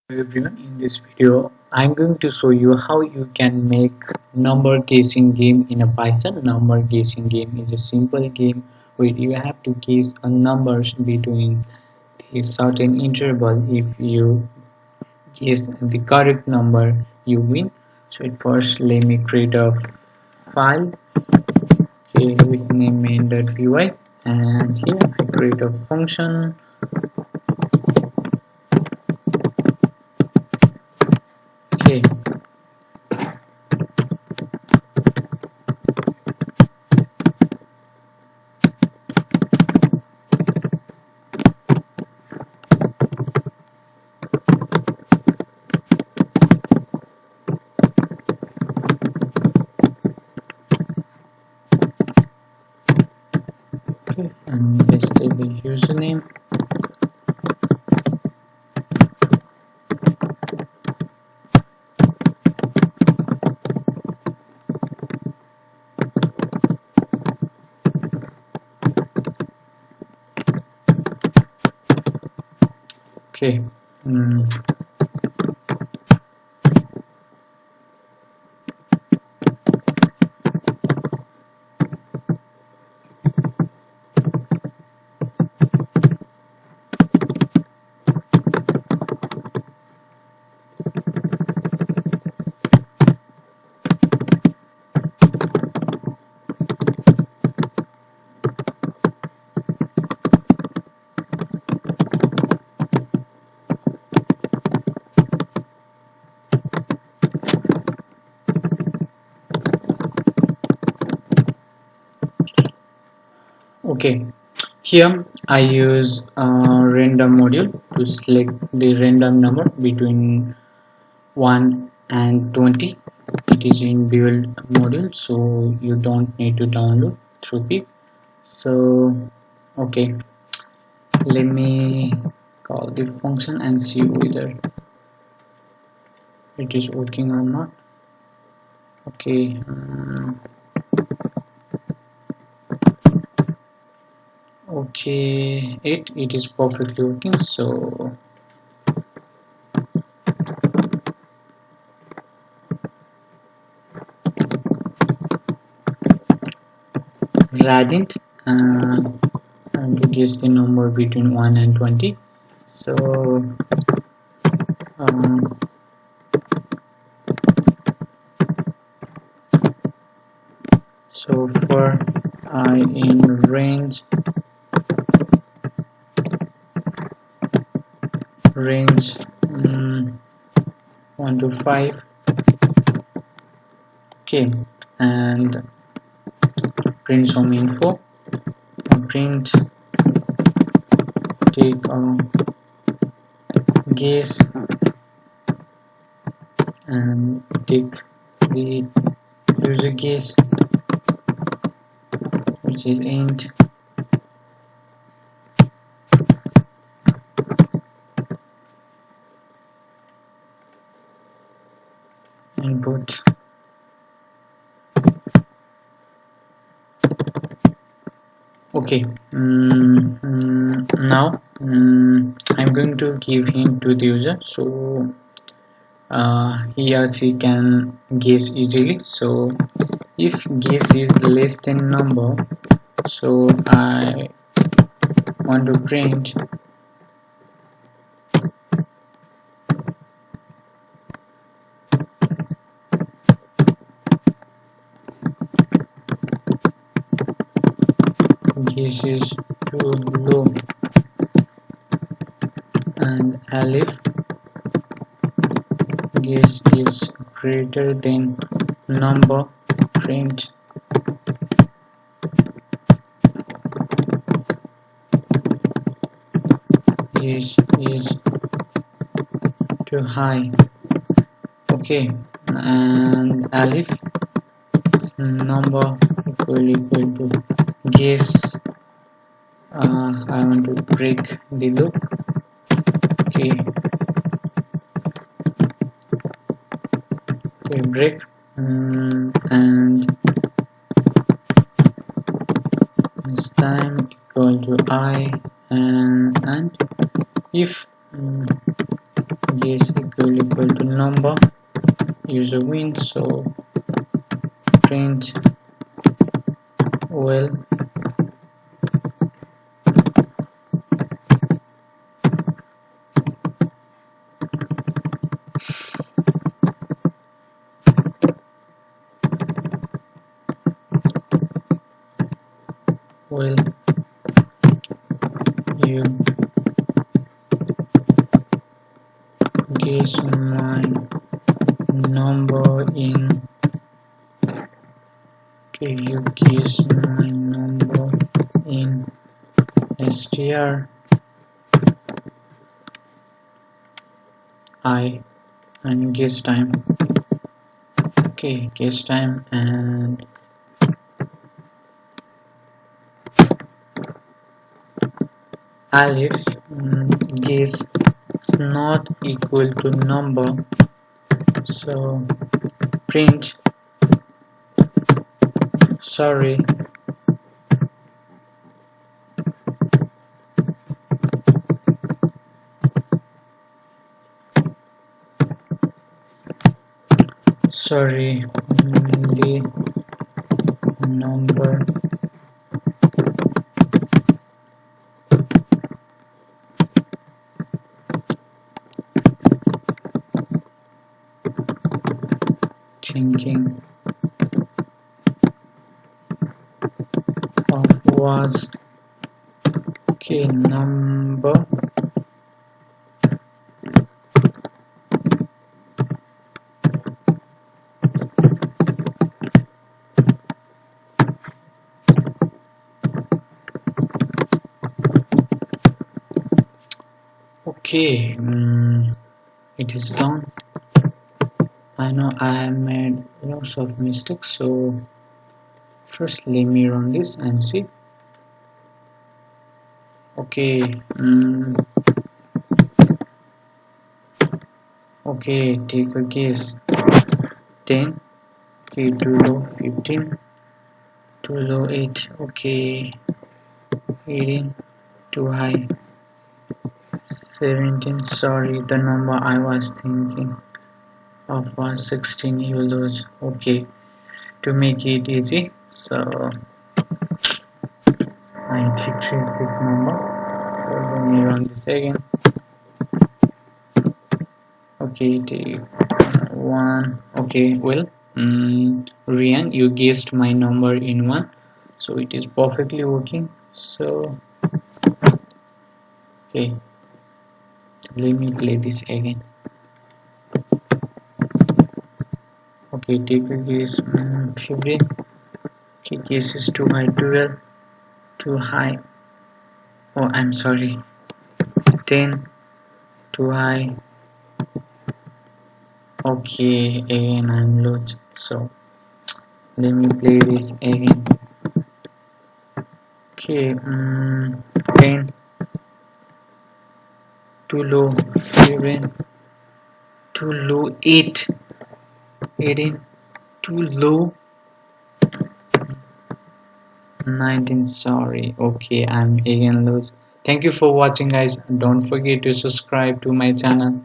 Everyone, in this video I'm going to show you how you can make number guessing game in a Python. Number guessing game is a simple game where you have to guess a numbers between a certain interval. If you guess the correct number, you win. So at first let me create a file, okay, with name main.py, and here I create a function. Okay, and let's take the username. Okay. Okay, here I use a random module to select the random number between 1 and 20. It is in build module, so you don't need to download through pip. So okay, let me call the function and see whether it is working or not. Okay, okay, it is perfectly working. So gradient and to guess the number between 1 and 20. So um, so for I in range 1 to 5. Okay, and print some info, print take guess and take the user guess, which is int, input. Okay, now I'm going to give hint to the user, so he or she can guess easily. So if guess is less than number, so I want to print guess is too low, and if guess is greater than number, print guess is too high. Okay, and if number equal to guess, I want to break the loop. Okay, break, and this time equal to I, and if guess equal to number, user win. So print well well you guess my number in you guess my number in str I and guess time. Okay, guess time and alif guess not equal to number, so print sorry the number thinking of was okay number okay it is done. I know I have made lots of mistakes, so first let me run this and see. Okay okay, take a guess. 10, okay, too low. 15, too low. 8, okay. 18, too high. 17, sorry, the number I was thinking of was 16 euros. Okay, to make it easy, so I decrease this number. So let me run this again. Okay, take 1. Okay, well, Rian, you guessed my number in 1, so it is perfectly working. So okay, let me play this again. Okay, take a guess. 15. Okay, guess is too high. 12, too high. Oh, I'm sorry. 10, too high. Okay, again I'm lost. So let me play this again. Okay, 10, too low. 11, too low. 8, 18, too low. 19, sorry. Okay, I'm again lost. Thank you for watching, guys. Don't forget to subscribe to my channel.